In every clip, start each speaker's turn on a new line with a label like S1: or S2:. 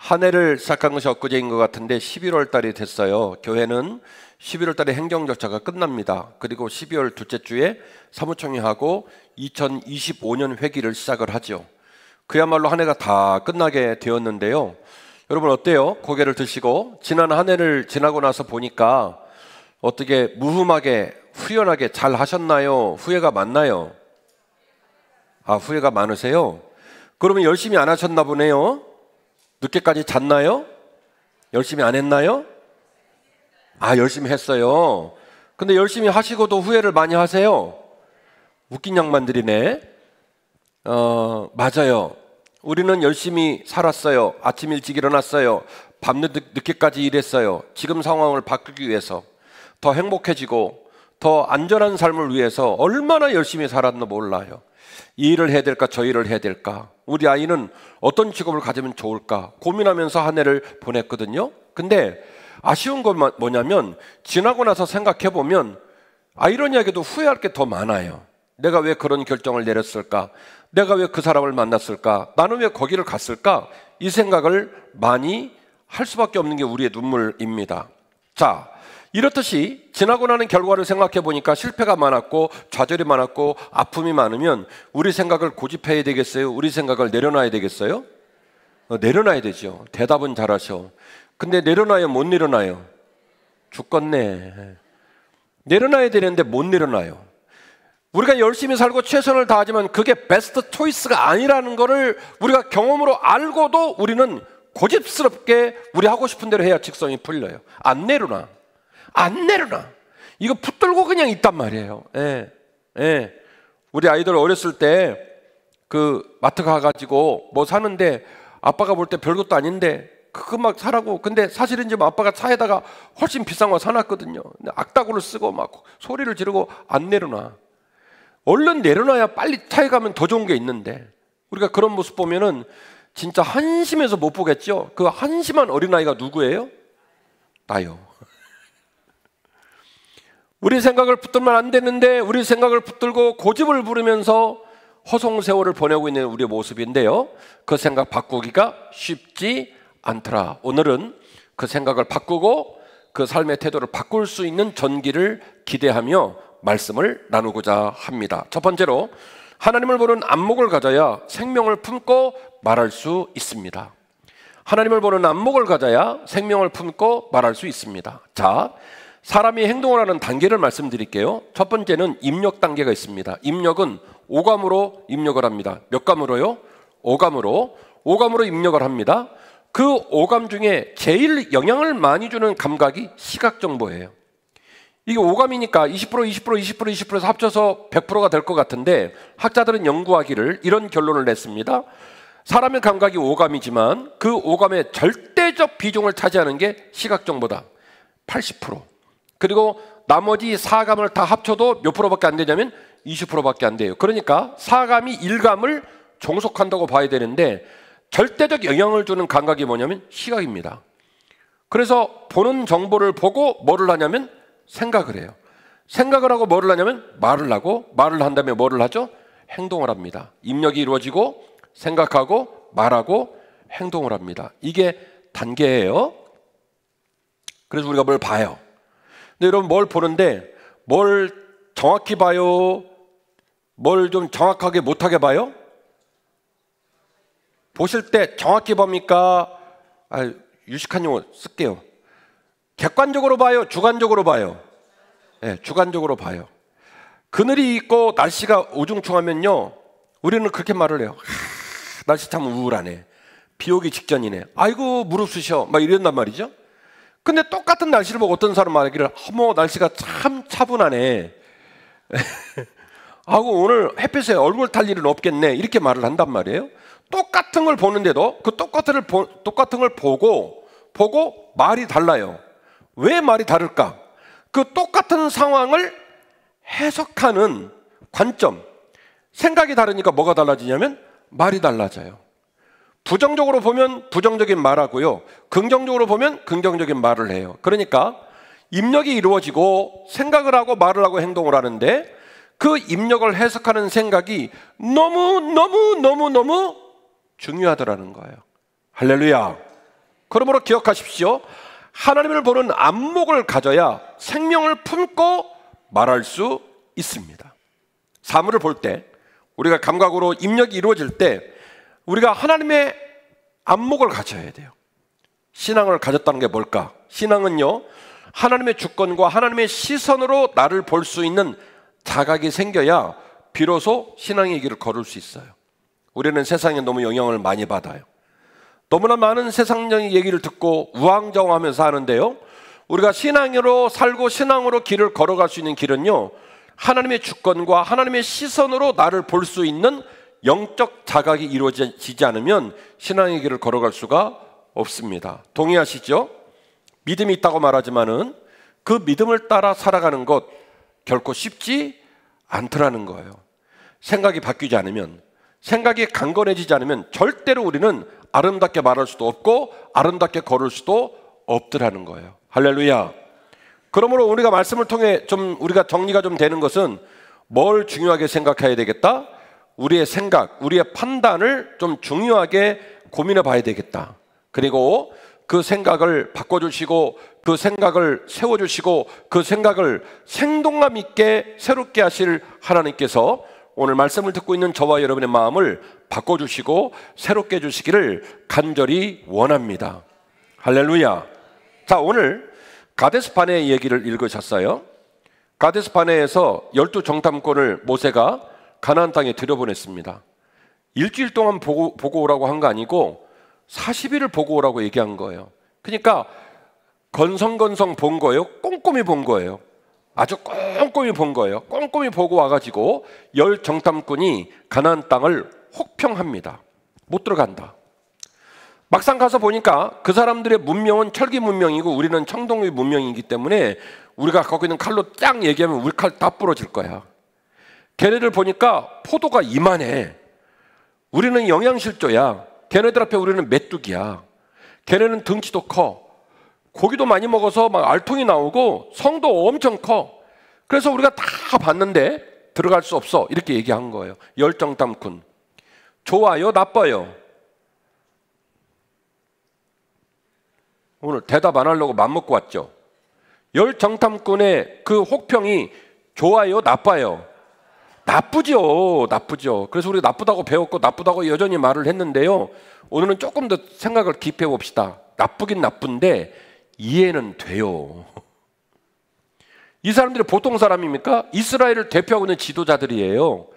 S1: 한 해를 시작한 것이 엊그제인 것 같은데 11월 달이 됐어요. 교회는 11월 달에 행정 절차가 끝납니다. 그리고 12월 둘째 주에 사무총회하고 2025년 회기를 시작을 하죠. 그야말로 한 해가 다 끝나게 되었는데요. 여러분 어때요? 고개를 드시고 지난 한 해를 지나고 나서 보니까 어떻게 무흠하게 후련하게 잘 하셨나요? 후회가 많나요? 후회가 많으세요? 그러면 열심히 안 하셨나 보네요. 늦게까지 잤나요? 열심히 안 했나요? 열심히 했어요. 근데 열심히 하시고도 후회를 많이 하세요? 웃긴 양반들이네. 맞아요. 우리는 열심히 살았어요. 아침 일찍 일어났어요. 밤늦게까지 일했어요. 지금 상황을 바꾸기 위해서 더 행복해지고 더 안전한 삶을 위해서 얼마나 열심히 살았나 몰라요. 이 일을 해야 될까 저 일을 해야 될까, 우리 아이는 어떤 직업을 가지면 좋을까 고민하면서 한 해를 보냈거든요. 근데 아쉬운 건 뭐냐면 지나고 나서 생각해보면 아이러니하게도 후회할 게 더 많아요. 내가 왜 그런 결정을 내렸을까? 내가 왜 그 사람을 만났을까? 나는 왜 거기를 갔을까? 이 생각을 많이 할 수밖에 없는 게 우리의 눈물입니다. 자, 이렇듯이 지나고 나는 결과를 생각해 보니까 실패가 많았고 좌절이 많았고 아픔이 많으면 우리 생각을 고집해야 되겠어요? 우리 생각을 내려놔야 되겠어요? 내려놔야 되죠. 대답은 잘하셔. 근데 내려놔요? 못 내려놔요? 죽겠네. 내려놔야 되는데 못 내려놔요. 우리가 열심히 살고 최선을 다하지만 그게 베스트 초이스가 아니라는 것을 우리가 경험으로 알고도 우리는 고집스럽게 우리 하고 싶은 대로 해야 직성이 풀려요. 안 내려놔. 안 내려놔. 이거 붙들고 그냥 있단 말이에요. 우리 아이들 어렸을 때 그 마트 가가지고 뭐 사는데 아빠가 볼 때 별것도 아닌데 그거 막 사라고. 근데 사실은 지금 아빠가 차에다가 훨씬 비싼 거 사놨거든요. 근데 악다구를 쓰고 막 소리를 지르고 안 내려놔. 얼른 내려놔야 빨리 차에 가면 더 좋은 게 있는데, 우리가 그런 모습 보면은 진짜 한심해서 못 보겠죠. 그 한심한 어린아이가 누구예요? 나요. 우리 생각을 붙들면 안 되는데 우리 생각을 붙들고 고집을 부리면서 허송세월을 보내고 있는 우리의 모습인데요, 그 생각 바꾸기가 쉽지 않더라. 오늘은 그 생각을 바꾸고 그 삶의 태도를 바꿀 수 있는 전기를 기대하며 말씀을 나누고자 합니다. 첫 번째로, 하나님을 보는 안목을 가져야 생명을 품고 말할 수 있습니다. 하나님을 보는 안목을 가져야 생명을 품고 말할 수 있습니다. 자, 사람이 행동을 하는 단계를 말씀드릴게요. 첫 번째는 입력 단계가 있습니다. 입력은 오감으로 입력을 합니다. 몇 감으로요? 오감으로 입력을 합니다. 그 오감 중에 제일 영향을 많이 주는 감각이 시각 정보예요. 이게 오감이니까 20%에서 합쳐서 100%가 될 것 같은데, 학자들은 연구하기를 이런 결론을 냈습니다. 사람의 감각이 오감이지만 그 오감의 절대적 비중을 차지하는 게 시각 정보다. 80%. 그리고 나머지 사감을 다 합쳐도 몇 프로밖에 안 되냐면 20%밖에 안 돼요. 그러니까 사감이 일감을 종속한다고 봐야 되는데 절대적 영향을 주는 감각이 뭐냐면 시각입니다. 그래서 보는 정보를 보고 뭐를 하냐면 생각을 해요. 생각을 하고 뭐를 하냐면 말을 하고, 말을 한 다음에 뭐를 하죠? 행동을 합니다. 입력이 이루어지고 생각하고 말하고 행동을 합니다. 이게 단계예요. 그래서 우리가 뭘 봐요. 근데 여러분, 뭘 보는데 뭘 정확히 봐요? 뭘 좀 정확하게 못하게 봐요? 보실 때 정확히 봅니까? 유식한 용어 쓸게요. 객관적으로 봐요? 주관적으로 봐요? 주관적으로 봐요. 그늘이 있고 날씨가 우중충하면요, 우리는 그렇게 말을 해요. 날씨 참 우울하네. 비 오기 직전이네. 아이고 무릎 쑤셔. 막 이런단 말이죠. 근데 똑같은 날씨를 보고 어떤 사람 말하기를, 어머 날씨가 참 차분하네. 하고 오늘 햇빛에 얼굴 탈 일은 없겠네. 이렇게 말을 한단 말이에요. 똑같은 걸 보는데도 그 똑같은 걸 보고 말이 달라요. 왜 말이 다를까? 그 똑같은 상황을 해석하는 관점, 생각이 다르니까 뭐가 달라지냐면 말이 달라져요. 부정적으로 보면 부정적인 말하고요, 긍정적으로 보면 긍정적인 말을 해요. 그러니까 입력이 이루어지고 생각을 하고 말을 하고 행동을 하는데 그 입력을 해석하는 생각이 너무 중요하더라는 거예요. 할렐루야. 그러므로 기억하십시오. 하나님을 보는 안목을 가져야 생명을 품고 말할 수 있습니다. 사물을 볼 때, 우리가 감각으로 입력이 이루어질 때 우리가 하나님의 안목을 가져야 돼요. 신앙을 가졌다는 게 뭘까? 신앙은요, 하나님의 주권과 하나님의 시선으로 나를 볼 수 있는 자각이 생겨야 비로소 신앙의 길을 걸을 수 있어요. 우리는 세상에 너무 영향을 많이 받아요. 너무나 많은 세상적인 얘기를 듣고 우왕좌왕하면서 하는데요, 우리가 신앙으로 살고 신앙으로 길을 걸어갈 수 있는 길은요, 하나님의 주권과 하나님의 시선으로 나를 볼 수 있는 영적 자각이 이루어지지 않으면 신앙의 길을 걸어갈 수가 없습니다. 동의하시죠? 믿음이 있다고 말하지만은 그 믿음을 따라 살아가는 것 결코 쉽지 않더라는 거예요. 생각이 바뀌지 않으면, 생각이 강건해지지 않으면 절대로 우리는 아름답게 말할 수도 없고 아름답게 걸을 수도 없더라는 거예요. 할렐루야. 그러므로 우리가 말씀을 통해 좀 우리가 정리가 좀 되는 것은 뭘 중요하게 생각해야 되겠다? 우리의 생각, 우리의 판단을 좀 중요하게 고민해 봐야 되겠다. 그리고 그 생각을 바꿔주시고 그 생각을 세워주시고 그 생각을 생동감 있게 새롭게 하실 하나님께서 오늘 말씀을 듣고 있는 저와 여러분의 마음을 바꿔주시고 새롭게 해주시기를 간절히 원합니다. 할렐루야. 자, 오늘 가데스 바네의 얘기를 읽으셨어요. 가데스 바네에서 12정탐꾼을 모세가 가나안 땅에 들여보냈습니다. 일주일 동안 보고 오라고 한 거 아니고 40일을 보고 오라고 얘기한 거예요. 그러니까 건성건성 본 거예요? 꼼꼼히 본 거예요? 아주 꼼꼼히 본 거예요. 꼼꼼히 보고 와가지고 10정탐꾼이 가나안 땅을 혹평합니다. 못 들어간다. 막상 가서 보니까 그 사람들의 문명은 철기 문명이고 우리는 청동기 문명이기 때문에 우리가 갖고 있는 칼로 딱 얘기하면 우리 칼 다 부러질 거야. 걔네들 보니까 포도가 이만해. 우리는 영양실조야. 걔네들 앞에 우리는 메뚜기야. 걔네는 등치도 커. 고기도 많이 먹어서 막 알통이 나오고 성도 엄청 커. 그래서 우리가 다 봤는데 들어갈 수 없어. 이렇게 얘기한 거예요. 10정탐꾼. 좋아요? 나빠요? 오늘 대답 안 하려고 맘먹고 왔죠. 10정탐꾼의 그 혹평이 좋아요? 나빠요? 나쁘죠. 나쁘죠. 그래서 우리 나쁘다고 배웠고 나쁘다고 여전히 말을 했는데요, 오늘은 조금 더 생각을 깊이 해봅시다. 나쁘긴 나쁜데 이해는 돼요. 이 사람들이 보통 사람입니까? 이스라엘을 대표하고 있는 지도자들이에요.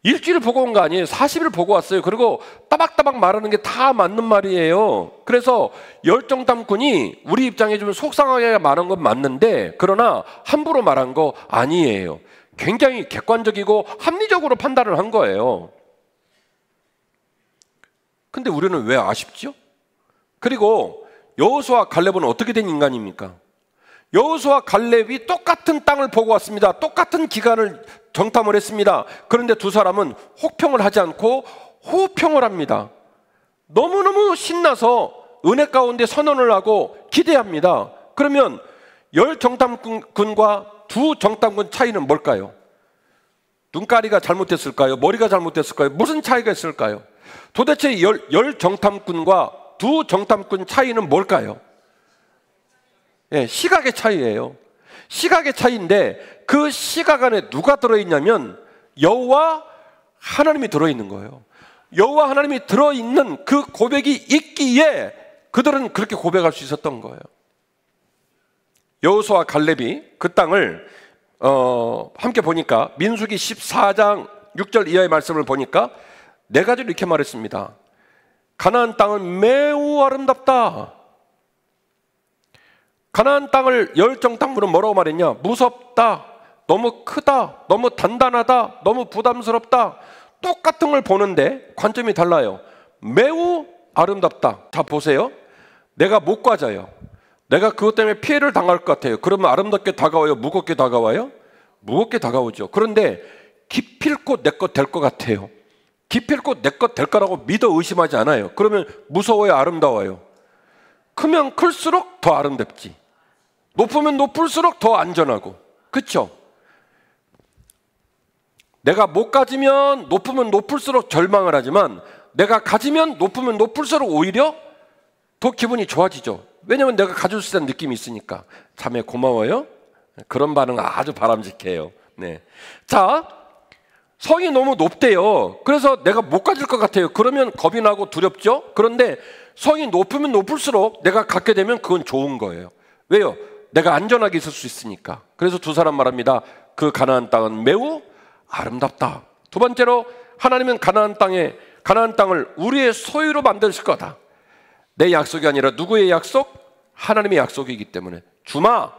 S1: 일주일 보고 온 거 아니에요. 40일 보고 왔어요. 그리고 따박따박 말하는 게 다 맞는 말이에요. 그래서 10정탐꾼이 우리 입장에 좀 속상하게 말한 건 맞는데, 그러나 함부로 말한 거 아니에요. 굉장히 객관적이고 합리적으로 판단을 한 거예요. 근데 우리는 왜 아쉽죠? 그리고 여호수아 갈렙은 어떻게 된 인간입니까? 여호수아 갈렙이 똑같은 땅을 보고 왔습니다. 똑같은 기간을 정탐을 했습니다. 그런데 두 사람은 혹평을 하지 않고 호평을 합니다. 너무너무 신나서 은혜 가운데 선언을 하고 기대합니다. 그러면 10정탐꾼과 2정탐꾼 차이는 뭘까요? 눈가리가 잘못됐을까요? 머리가 잘못됐을까요? 무슨 차이가 있을까요? 도대체 10정탐꾼과 2정탐꾼 차이는 뭘까요? 예, 시각의 차이예요. 시각의 차이인데 그 시각 안에 누가 들어있냐면 여호와 하나님이 들어있는 거예요. 여호와 하나님이 들어있는 그 고백이 있기에 그들은 그렇게 고백할 수 있었던 거예요. 여호수아 갈렙이 그 땅을 함께 보니까 민수기 14장 6절 이하의 말씀을 보니까 네 가지로 이렇게 말했습니다. 가나안 땅은 매우 아름답다. 가나안 땅을 10정탐꾼은 뭐라고 말했냐? 무섭다, 너무 크다, 너무 단단하다, 너무 부담스럽다. 똑같은 걸 보는데 관점이 달라요. 매우 아름답다. 자, 보세요. 내가 못 가져요. 내가 그것 때문에 피해를 당할 것 같아요. 그러면 아름답게 다가와요? 무겁게 다가와요? 무겁게 다가오죠. 그런데 기필코 내 것 될 것 같아요. 기필코 내 것 될 거라고 믿어 의심하지 않아요. 그러면 무서워요? 아름다워요? 크면 클수록 더 아름답지. 높으면 높을수록 더 안전하고. 그렇죠? 내가 못 가지면 높으면 높을수록 절망을 하지만 내가 가지면 높으면 높을수록 오히려 더 기분이 좋아지죠. 왜냐하면 내가 가질 수 있다는 느낌이 있으니까. 자매 고마워요. 그런 반응 아주 바람직해요. 네. 자, 성이 너무 높대요. 그래서 내가 못 가질 것 같아요. 그러면 겁이 나고 두렵죠. 그런데 성이 높으면 높을수록 내가 갖게 되면 그건 좋은 거예요. 왜요? 내가 안전하게 있을 수 있으니까. 그래서 두 사람 말합니다. 그 가나안 땅은 매우 아름답다. 두 번째로 하나님은 가나안 땅을 우리의 소유로 만드실 거다. 내 약속이 아니라 누구의 약속? 하나님의 약속이기 때문에 주마,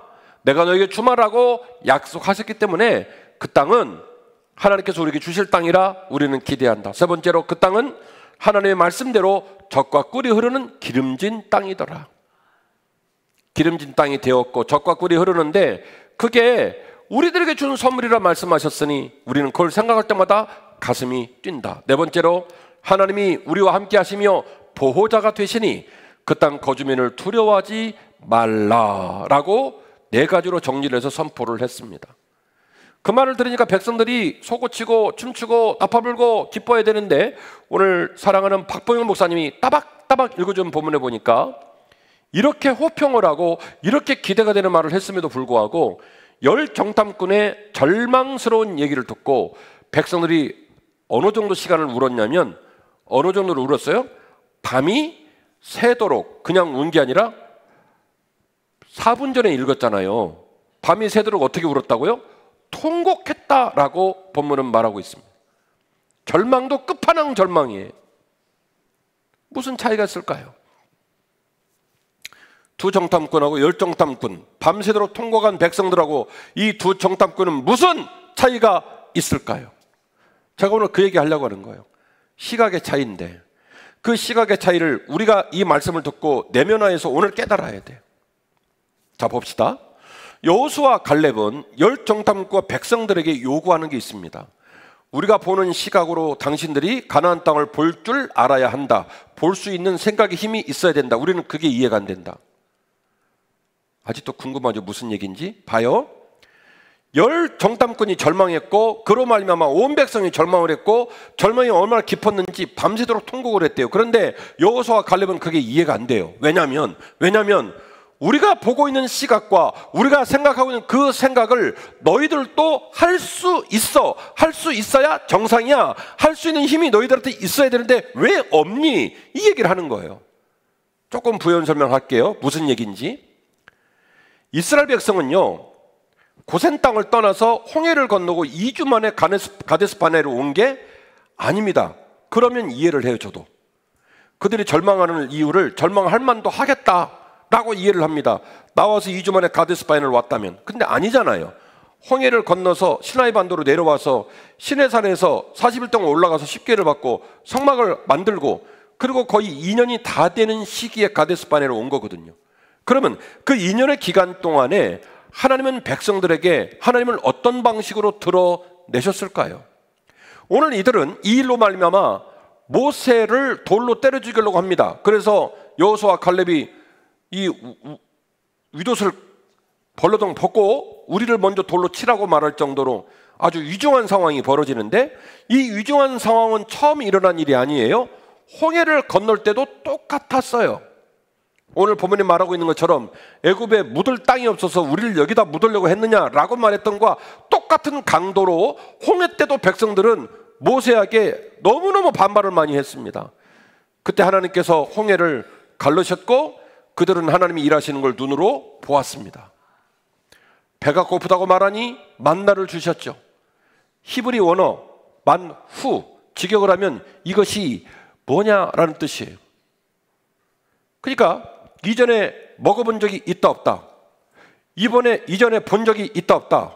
S1: 내가 너에게 주마라고 약속하셨기 때문에 그 땅은 하나님께서 우리에게 주실 땅이라 우리는 기대한다. 세 번째로 그 땅은 하나님의 말씀대로 젖과 꿀이 흐르는 기름진 땅이더라. 기름진 땅이 되었고 젖과 꿀이 흐르는데 그게 우리들에게 준 선물이라 말씀하셨으니 우리는 그걸 생각할 때마다 가슴이 뛴다. 네 번째로 하나님이 우리와 함께 하시며 보호자가 되시니 그 땅 거주민을 두려워하지 말라라고 네 가지로 정리를 해서 선포를 했습니다. 그 말을 들으니까 백성들이 소고치고 춤추고 나팔 불고 기뻐해야 되는데 오늘 사랑하는 박봉영 목사님이 따박따박 읽어준 본문에 보니까 이렇게 호평을 하고 이렇게 기대가 되는 말을 했음에도 불구하고 열 정탐꾼의 절망스러운 얘기를 듣고 백성들이 어느 정도 시간을 울었냐면 어느 정도로 울었어요? 밤이 새도록 그냥 운 게 아니라 4분 전에 읽었잖아요. 밤이 새도록 어떻게 울었다고요? 통곡했다라고 본문은 말하고 있습니다. 절망도 끝판왕 절망이에요. 무슨 차이가 있을까요? 두 정탐꾼하고 열 정탐꾼, 밤새도록 통곡한 백성들하고 이 두 정탐꾼은 무슨 차이가 있을까요? 제가 오늘 그 얘기 하려고 하는 거예요. 시각의 차이인데 그 시각의 차이를 우리가 이 말씀을 듣고 내면화해서 오늘 깨달아야 돼요. 자, 봅시다. 여호수아 갈렙은 열 정탐꾼과 백성들에게 요구하는 게 있습니다. 우리가 보는 시각으로 당신들이 가나안 땅을 볼 줄 알아야 한다. 볼 수 있는 생각의 힘이 있어야 된다. 우리는 그게 이해가 안 된다. 아직도 궁금하죠? 무슨 얘기인지? 봐요. 열 정탐꾼이 절망했고 그로 말미암아 온 백성이 절망을 했고 절망이 얼마나 깊었는지 밤새도록 통곡을 했대요. 그런데 여호수아 갈렙은 그게 이해가 안 돼요. 왜냐하면 우리가 보고 있는 시각과 우리가 생각하고 있는 그 생각을 너희들도 할 수 있어. 할 수 있어야 정상이야. 할 수 있는 힘이 너희들한테 있어야 되는데 왜 없니? 이 얘기를 하는 거예요. 조금 부연 설명할게요. 무슨 얘기인지. 이스라엘 백성은요, 고센 땅을 떠나서 홍해를 건너고 2주 만에 가데스 바네로 온 게 아닙니다. 그러면 이해를 해요. 저도 그들이 절망하는 이유를 절망할 만도 하겠다라고 이해를 합니다. 나와서 2주 만에 가데스 바네를 왔다면. 근데 아니잖아요. 홍해를 건너서 시나이 반도로 내려와서 시내산에서 40일 동안 올라가서 십계를 받고 성막을 만들고 그리고 거의 2년이 다 되는 시기에 가데스 바네로 온 거거든요. 그러면 그 2년의 기간 동안에 하나님은 백성들에게 하나님을 어떤 방식으로 드러내셨을까요? 오늘 이들은 이 일로 말미암아 모세를 돌로 때려 죽이려고 합니다. 그래서 여호수아 갈렙이 이 윗옷을 벌러덩 벗고 우리를 먼저 돌로 치라고 말할 정도로 아주 위중한 상황이 벌어지는데 이 위중한 상황은 처음 일어난 일이 아니에요. 홍해를 건널 때도 똑같았어요. 오늘 본문에 말하고 있는 것처럼 애굽에 묻을 땅이 없어서 우리를 여기다 묻으려고 했느냐라고 말했던 것과 똑같은 강도로 홍해 때도 백성들은 모세에게 너무너무 반발을 많이 했습니다. 그때 하나님께서 홍해를 갈르셨고 그들은 하나님이 일하시는 걸 눈으로 보았습니다. 배가 고프다고 말하니 만나를 주셨죠. 히브리 원어 만후 직역을 하면 이것이 뭐냐라는 뜻이에요. 그러니까 이전에 먹어본 적이 있다 없다, 이전에 본 적이 있다 없다,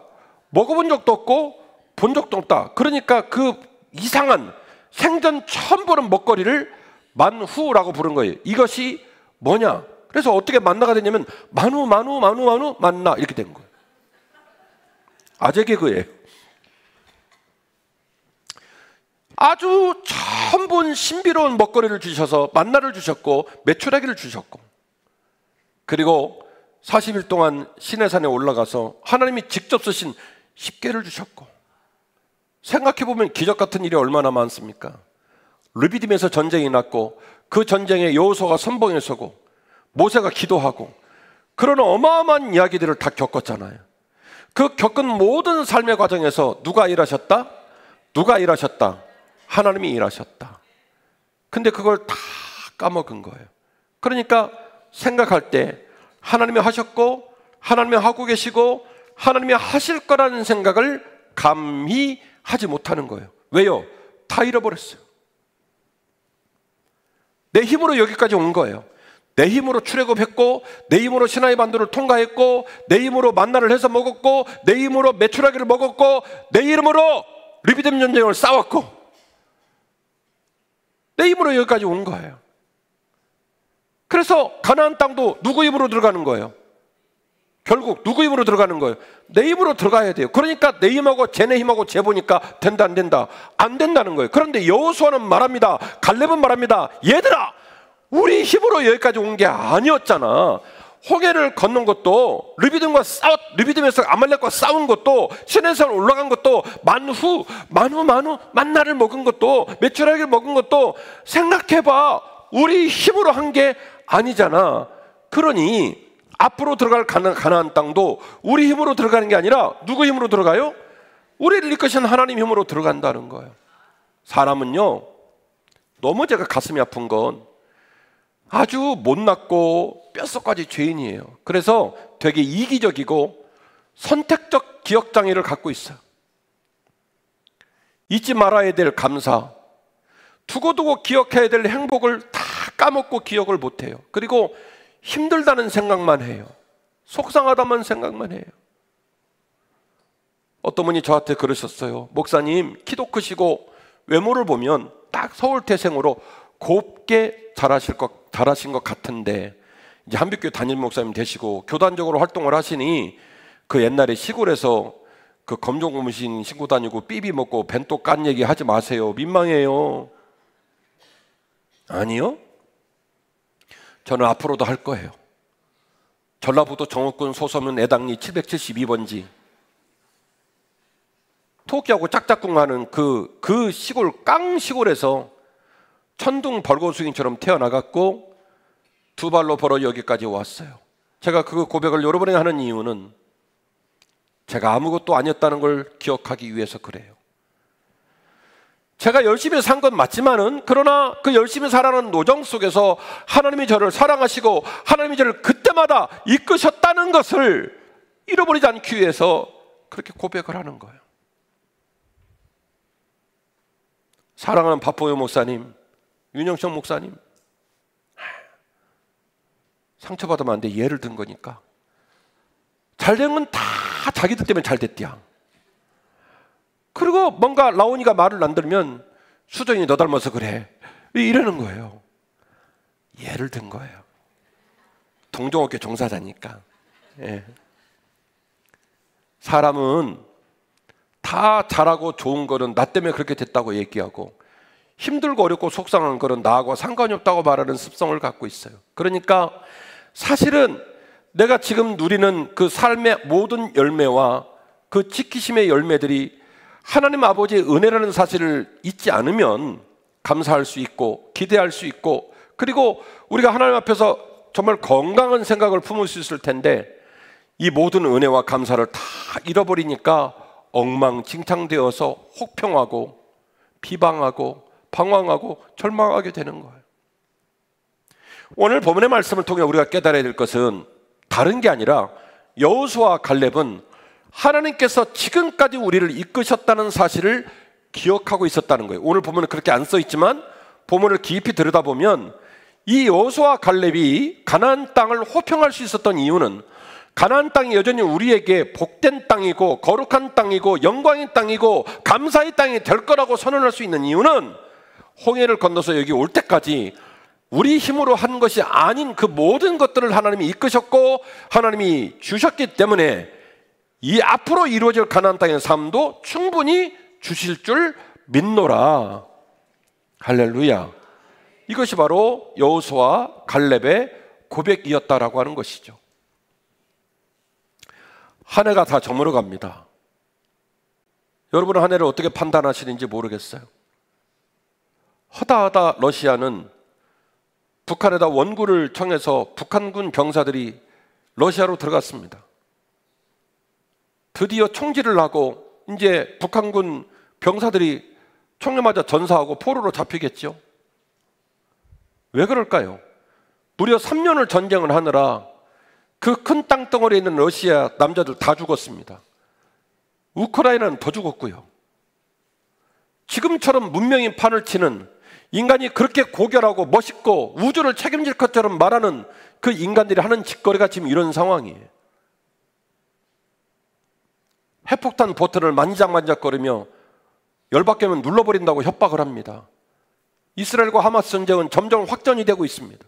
S1: 먹어본 적도 없고 본 적도 없다. 그러니까 그 이상한 생전 처음 보는 먹거리를 만후라고 부른 거예요. 이것이 뭐냐? 그래서 어떻게 만나가 됐냐면 만후 만나 이렇게 된 거예요. 아재 개그예요. 아주 처음 본 신비로운 먹거리를 주셔서 만나를 주셨고 메추라기를 주셨고 그리고 40일 동안 시내산에 올라가서 하나님이 직접 쓰신 십계를 주셨고 생각해보면 기적 같은 일이 얼마나 많습니까? 르비딤에서 전쟁이 났고 그 전쟁에 여호수아가 선봉에 서고 모세가 기도하고 그런 어마어마한 이야기들을 다 겪었잖아요. 그 겪은 모든 삶의 과정에서 누가 일하셨다? 누가 일하셨다? 하나님이 일하셨다. 근데 그걸 다 까먹은 거예요. 그러니까 생각할 때 하나님이 하셨고 하나님이 하고 계시고 하나님이 하실 거라는 생각을 감히 하지 못하는 거예요. 왜요? 다 잃어버렸어요. 내 힘으로 여기까지 온 거예요. 내 힘으로 출애굽했고 내 힘으로 시나이 반도를 통과했고 내 힘으로 만나를 해서 먹었고 내 힘으로 메추라기를 먹었고 내 힘으로 르비딤 전쟁을 싸웠고 내 힘으로 여기까지 온 거예요. 그래서 가나안 땅도 누구 힘으로 들어가는 거예요? 결국 누구 힘으로 들어가는 거예요? 내 힘으로 들어가야 돼요. 그러니까 내 힘하고 쟤네 힘하고 재보니까 된다 안 된다? 안 된다는 거예요. 그런데 여호수아는 말합니다. 갈렙은 말합니다. 얘들아, 우리 힘으로 여기까지 온 게 아니었잖아. 홍해를 건넌 것도 르비딤에서 아말렉과 싸운 것도 시내산 올라간 것도 만나를 먹은 것도 메추라기를 먹은 것도 생각해봐. 우리 힘으로 한 게 아니잖아. 그러니 앞으로 들어갈 가나안 땅도 우리 힘으로 들어가는 게 아니라 누구 힘으로 들어가요? 우리를 이끄신 하나님 힘으로 들어간다는 거예요. 사람은요, 너무 제가 가슴이 아픈 건 아주 못났고 뼛속까지 죄인이에요. 그래서 되게 이기적이고 선택적 기억장애를 갖고 있어요. 잊지 말아야 될 감사, 두고두고 기억해야 될 행복을 다 까먹고 기억을 못해요. 그리고 힘들다는 생각만 해요. 속상하다만 생각만 해요. 어떤 분이 저한테 그러셨어요. 목사님, 키도 크시고 외모를 보면 딱 서울태생으로 곱게 자라신 것 같은데 이제 한빛교회 담임 목사님 되시고 교단적으로 활동을 하시니 그 옛날에 시골에서 그 검정 고무신 신고 다니고 삐비 먹고 벤또 깐 얘기 하지 마세요. 민망해요. 아니요. 저는 앞으로도 할 거예요. 전라북도 정읍군 소서면 애당리 772번지 토끼하고 짝짝꿍 하는 그 시골 깡 시골에서 천둥 벌거숭이처럼 태어나갔고 두 발로 걸어 여기까지 왔어요. 제가 그 고백을 여러 번이나 하는 이유는 제가 아무것도 아니었다는 걸 기억하기 위해서 그래요. 제가 열심히 산 건 맞지만은 그러나 그 열심히 살아가는 노정 속에서 하나님이 저를 사랑하시고 하나님이 저를 그때마다 이끄셨다는 것을 잃어버리지 않기 위해서 그렇게 고백을 하는 거예요. 사랑하는 박보영 목사님, 윤영청 목사님, 상처받으면 안 돼. 예를 든 거니까. 잘된 건 다 자기들 때문에 잘 됐디야. 그리고 뭔가 라온이가 말을 안 들으면 수정이 너 닮아서 그래 이러는 거예요. 예를 든 거예요. 동종업계 종사자니까. 예. 사람은 다 잘하고 좋은 거는 나 때문에 그렇게 됐다고 얘기하고 힘들고 어렵고 속상한 거는 나하고 상관이 없다고 말하는 습성을 갖고 있어요. 그러니까 사실은 내가 지금 누리는 그 삶의 모든 열매와 그 지키심의 열매들이 하나님 아버지의 은혜라는 사실을 잊지 않으면 감사할 수 있고 기대할 수 있고 그리고 우리가 하나님 앞에서 정말 건강한 생각을 품을 수 있을 텐데 이 모든 은혜와 감사를 다 잃어버리니까 엉망진창되어서 혹평하고 비방하고 방황하고 절망하게 되는 거예요. 오늘 본문의 말씀을 통해 우리가 깨달아야 될 것은 다른 게 아니라 여호수아와 갈렙은 하나님께서 지금까지 우리를 이끄셨다는 사실을 기억하고 있었다는 거예요. 오늘 본문은 그렇게 안 써 있지만 본문을 깊이 들여다보면 이 여호수아와 갈렙이 가나안 땅을 호평할 수 있었던 이유는 가나안 땅이 여전히 우리에게 복된 땅이고 거룩한 땅이고 영광의 땅이고 감사의 땅이 될 거라고 선언할 수 있는 이유는 홍해를 건너서 여기 올 때까지 우리 힘으로 한 것이 아닌 그 모든 것들을 하나님이 이끄셨고 하나님이 주셨기 때문에 이 앞으로 이루어질 가나안 땅의 삶도 충분히 주실 줄 믿노라. 할렐루야. 이것이 바로 여호수아와 갈렙의 고백이었다라고 하는 것이죠. 한 해가 다 저물어 갑니다. 여러분은 한 해를 어떻게 판단하시는지 모르겠어요. 허다하다 러시아는 북한에다 원구를 청해서 북한군 병사들이 러시아로 들어갔습니다. 드디어 총질을 하고 이제 북한군 병사들이 총에 맞아 전사하고 포로로 잡히겠죠. 왜 그럴까요? 무려 3년을 전쟁을 하느라 그 큰 땅덩어리에 있는 러시아 남자들 다 죽었습니다. 우크라이나는 더 죽었고요. 지금처럼 문명인 판을 치는, 인간이 그렇게 고결하고 멋있고 우주를 책임질 것처럼 말하는 그 인간들이 하는 짓거리가 지금 이런 상황이에요. 핵폭탄 버튼을 만지작만지작거리며 열받게면 눌러버린다고 협박을 합니다. 이스라엘과 하마스 전쟁은 점점 확전이 되고 있습니다.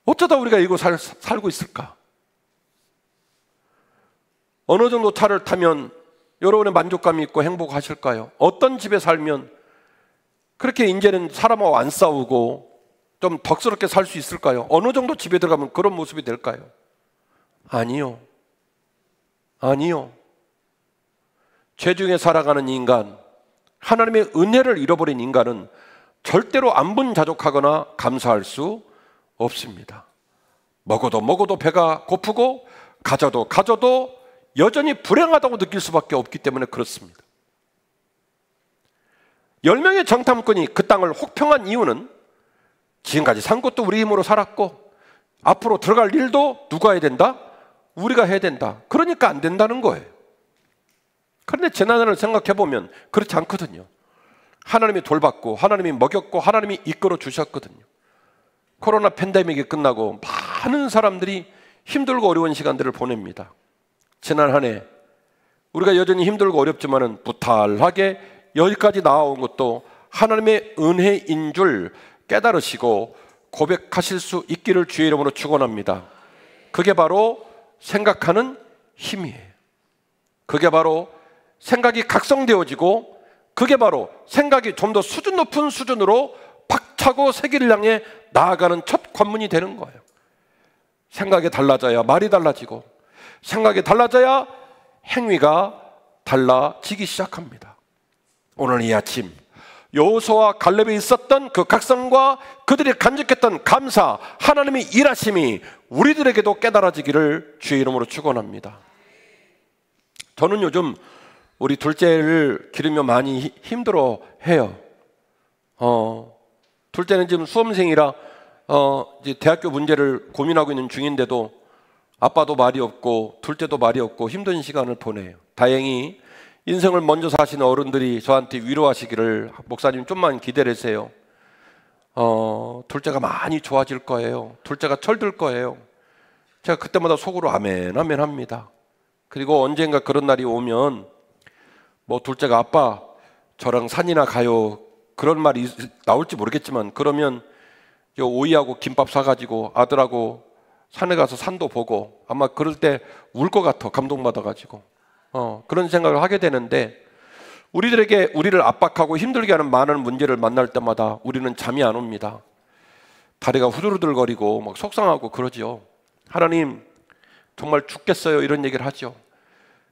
S1: 어쩌다 우리가 이거 살고 있을까? 어느 정도 차를 타면 여러분의 만족감이 있고 행복하실까요? 어떤 집에 살면 그렇게 이제는 사람하고 안 싸우고 좀 덕스럽게 살 수 있을까요? 어느 정도 집에 들어가면 그런 모습이 될까요? 아니요. 아니요. 죄 중에 살아가는 인간, 하나님의 은혜를 잃어버린 인간은 절대로 안분자족하거나 감사할 수 없습니다. 먹어도 배가 고프고 가져도 여전히 불행하다고 느낄 수밖에 없기 때문에 그렇습니다. 10명의 정탐꾼이 그 땅을 혹평한 이유는 지금까지 산 것도 우리 힘으로 살았고 앞으로 들어갈 일도 누가 해야 된다? 우리가 해야 된다. 그러니까 안 된다는 거예요. 그런데 지난해를 생각해보면 그렇지 않거든요. 하나님이 돌봤고 하나님이 먹였고 하나님이 이끌어 주셨거든요. 코로나 팬데믹이 끝나고 많은 사람들이 힘들고 어려운 시간들을 보냅니다. 지난 한 해 우리가 여전히 힘들고 어렵지만은 무탈하게 여기까지 나아온 것도 하나님의 은혜인 줄 깨달으시고 고백하실 수 있기를 주의 이름으로 축원합니다. 그게 바로 생각하는 힘이에요. 그게 바로 생각이 각성되어지고 그게 바로 생각이 좀 더 수준 높은 수준으로 박차고 세계를 향해 나아가는 첫 관문이 되는 거예요. 생각이 달라져야 말이 달라지고 생각이 달라져야 행위가 달라지기 시작합니다. 오늘 이 아침 여호수아와 갈렙에 있었던 그 각성과 그들이 간직했던 감사, 하나님의 일하심이 우리들에게도 깨달아지기를 주의 이름으로 축원합니다. 저는 요즘 우리 둘째를 기르며 많이 힘들어해요. 둘째는 지금 수험생이라 이제 대학교 문제를 고민하고 있는 중인데도 아빠도 말이 없고 둘째도 말이 없고 힘든 시간을 보내요. 다행히 인생을 먼저 사시는 어른들이 저한테 위로하시기를 목사님 좀만 기다리세요. 둘째가 많이 좋아질 거예요. 둘째가 철들 거예요. 제가 그때마다 속으로 아멘 아멘 합니다. 그리고 언젠가 그런 날이 오면 뭐 둘째가 아빠 저랑 산이나 가요 그런 말이 나올지 모르겠지만 그러면 오이하고 김밥 사가지고 아들하고 산에 가서 산도 보고 아마 그럴 때 울 것 같아. 감동받아가지고 그런 생각을 하게 되는데 우리들에게 우리를 압박하고 힘들게 하는 많은 문제를 만날 때마다 우리는 잠이 안 옵니다. 다리가 후들후들거리고 막 속상하고 그러죠. 하나님 정말 죽겠어요 이런 얘기를 하죠.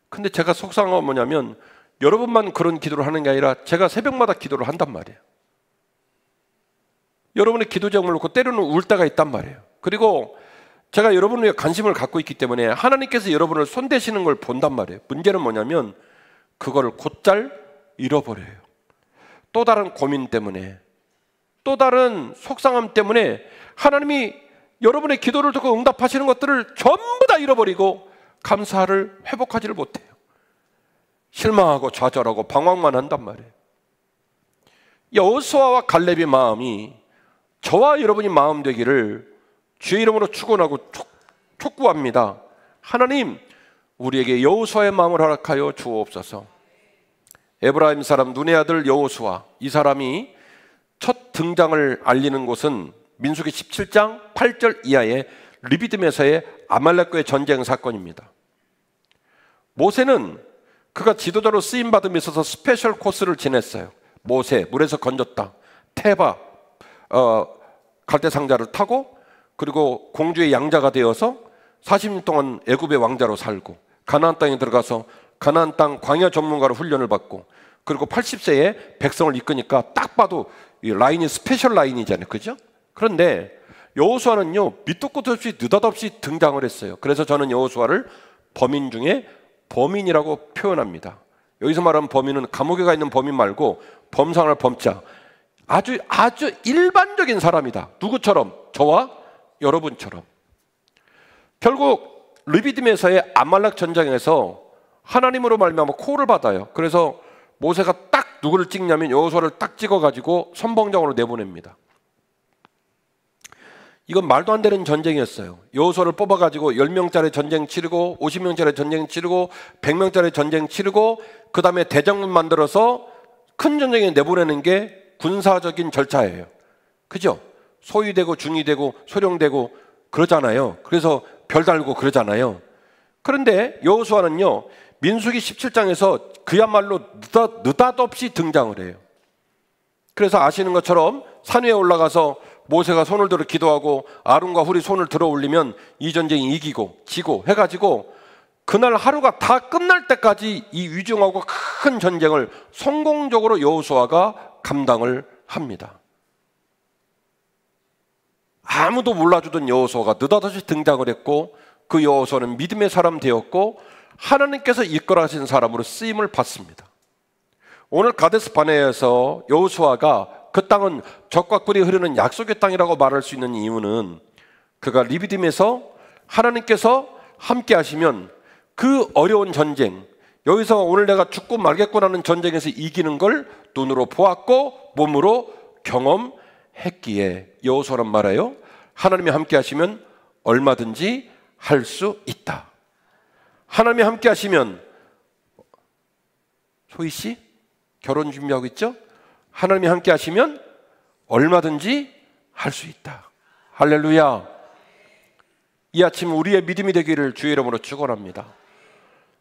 S1: 근데 제가 속상한 건 뭐냐면 여러분만 그런 기도를 하는 게 아니라 제가 새벽마다 기도를 한단 말이에요. 여러분의 기도 제목을 놓고 때로는 울 때가 있단 말이에요. 그리고 제가 여러분을 위해 관심을 갖고 있기 때문에 하나님께서 여러분을 손대시는 걸 본단 말이에요. 문제는 뭐냐면 그거를 곧잘 잃어버려요. 또 다른 고민 때문에 또 다른 속상함 때문에 하나님이 여러분의 기도를 듣고 응답하시는 것들을 전부 다 잃어버리고 감사를 회복하지를 못해요. 실망하고 좌절하고 방황만 한단 말이에요. 여호수아와 갈렙의 마음이 저와 여러분이 마음 되기를 주의 이름으로 축원하고 촉구합니다. 하나님 우리에게 여호수아의 마음을 허락하여 주옵소서. 에브라임 사람 눈의 아들 여호수아, 이 사람이 첫 등장을 알리는 곳은 민수기 17장 8절 이하의 르비딤에서의 아말렉과의 전쟁 사건입니다. 모세는 그가 지도자로 쓰임받음에 있어서 스페셜 코스를 지냈어요. 모세 물에서 건졌다. 테바 갈대상자를 타고 그리고 공주의 양자가 되어서 40년 동안 애굽의 왕자로 살고 가나안 땅에 들어가서 가나안 땅 광야 전문가로 훈련을 받고 그리고 80세에 백성을 이끄니까 딱 봐도 이 라인이 스페셜 라인이잖아요, 그죠? 그런데 여호수아는요 밑도 끝도 없이 느닷없이 등장을 했어요. 그래서 저는 여호수아를 범인 중에 범인이라고 표현합니다. 여기서 말하는 범인은 감옥에 가 있는 범인 말고 범상을 범자, 아주 일반적인 사람이다. 누구처럼? 저와 여러분처럼. 결국 르비딤에서의 아말렉 전쟁에서 하나님으로 말미암아 콜을 받아요. 그래서 모세가 딱 누구를 찍냐면 여호수아를 딱 찍어가지고 선봉장으로 내보냅니다. 이건 말도 안 되는 전쟁이었어요. 여호수아를 뽑아가지고 10명짜리 전쟁 치르고 50명짜리 전쟁 치르고 100명짜리 전쟁 치르고 그 다음에 대장군 만들어서 큰 전쟁에 내보내는 게 군사적인 절차예요. 그죠? 소위되고 중위되고 소령되고 그러잖아요. 그래서 별 달고 그러잖아요. 그런데 여호수아는요 민수기 17장에서 그야말로 느닷없이 등장을 해요. 그래서 아시는 것처럼 산 위에 올라가서 모세가 손을 들어 기도하고 아론과 훌이 손을 들어 올리면 이 전쟁이 이기고 지고 해가지고 그날 하루가 다 끝날 때까지 이 위중하고 큰 전쟁을 성공적으로 여호수아가 감당을 합니다. 아무도 몰라주던 여호수아가 느닷없이 등장을 했고 그 여호수아는 믿음의 사람 되었고 하나님께서 이끌어가신 사람으로 쓰임을 받습니다. 오늘 가데스 바네아에서 여호수아가 그 땅은 젖과 꿀이 흐르는 약속의 땅이라고 말할 수 있는 이유는 그가 리비딤에서 하나님께서 함께 하시면 그 어려운 전쟁, 여기서 오늘 내가 죽고 말겠구나는 전쟁에서 이기는 걸 눈으로 보았고 몸으로 경험했기에 여호수아는 말해요. 하나님이 함께 하시면 얼마든지 할 수 있다. 하나님이 함께 하시면, 소희 씨 결혼 준비하고 있죠? 하나님이 함께 하시면 얼마든지 할 수 있다. 할렐루야. 이 아침 우리의 믿음이 되기를 주의 이름으로 축원합니다.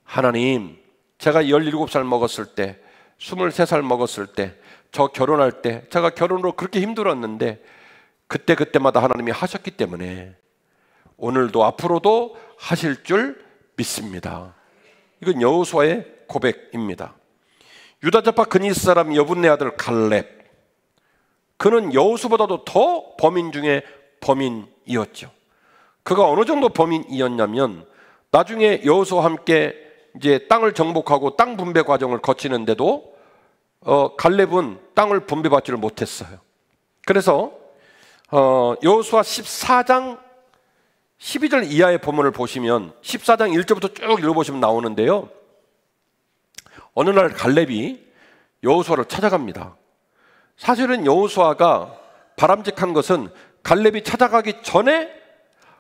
S1: 하나님, 제가 17살 먹었을 때, 23살 먹었을 때, 저 결혼할 때, 제가 결혼으로 그렇게 힘들었는데 그때마다 하나님이 하셨기 때문에 오늘도 앞으로도 하실 줄 믿습니다. 이건 여호수아의 고백입니다. 유다자파 그니스 사람 여분네 아들 갈렙, 그는 여호수보다도 더 범인 중에 범인이었죠. 그가 어느 정도 범인이었냐면 나중에 여호수와 함께 이제 땅을 정복하고 땅 분배 과정을 거치는데도 갈렙은 땅을 분배받지를 못했어요. 그래서 여호수아 14장 12절 이하의 본문을 보시면 14장 1절부터 쭉 읽어보시면 나오는데요, 어느 날 갈렙이 여호수아를 찾아갑니다. 사실은 여호수아가 바람직한 것은 갈렙이 찾아가기 전에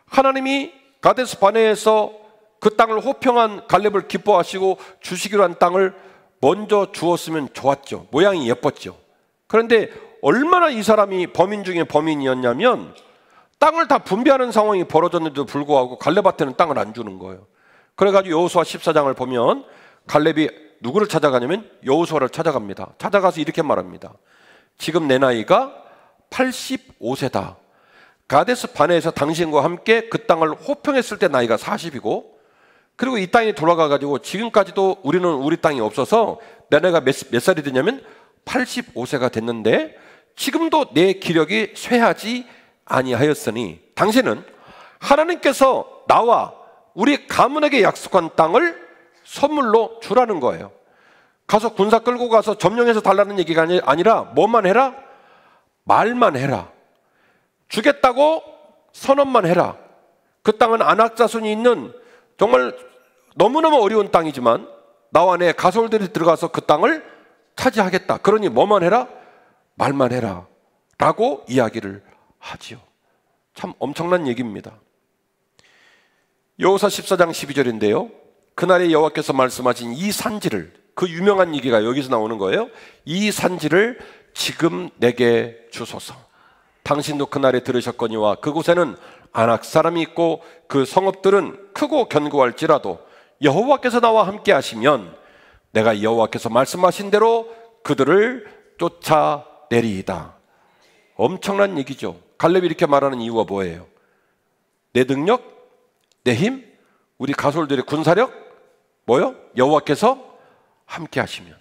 S1: 하나님이 가데스 바네에서 그 땅을 호평한 갈렙을 기뻐하시고 주시기로 한 땅을 먼저 주었으면 좋았죠. 모양이 예뻤죠. 그런데 얼마나 이 사람이 범인 중에 범인이었냐면 땅을 다 분배하는 상황이 벌어졌는데도 불구하고 갈렙한테는 땅을 안 주는 거예요. 그래가지고 여호수아 14장을 보면 갈렙이 누구를 찾아가냐면 여호수아를 찾아갑니다. 찾아가서 이렇게 말합니다. 지금 내 나이가 85세다. 가데스 바네에서 당신과 함께 그 땅을 호평했을 때 나이가 40이고, 그리고 이 땅에 돌아가가지고 지금까지도 우리는 우리 땅이 없어서 내 나이가 몇 살이 되냐면 85세가 됐는데 지금도 내 기력이 쇠하지 아니하였으니 당신은 하나님께서 나와 우리 가문에게 약속한 땅을 선물로 주라는 거예요. 가서 군사 끌고 가서 점령해서 달라는 얘기가 아니라 뭐만 해라? 말만 해라. 주겠다고 선언만 해라. 그 땅은 안악자손이 있는 정말 너무너무 어려운 땅이지만 나와 내 가솔들이 들어가서 그 땅을 차지하겠다. 그러니 뭐만 해라? 말만 해라 라고 이야기를 하지요. 참 엄청난 얘기입니다. 여호수아 14장 12절인데요, 그날에 여호와께서 말씀하신 이 산지를, 그 유명한 얘기가 여기서 나오는 거예요. 이 산지를 지금 내게 주소서. 당신도 그날에 들으셨거니와 그곳에는 아낙 사람이 있고 그 성읍들은 크고 견고할지라도 여호와께서 나와 함께 하시면 내가 여호와께서 말씀하신 대로 그들을 쫓아내리이다. 엄청난 얘기죠. 갈렙이 이렇게 말하는 이유가 뭐예요? 내 능력, 내 힘, 우리 가솔들의 군사력, 뭐요? 여호와께서 함께 하시면.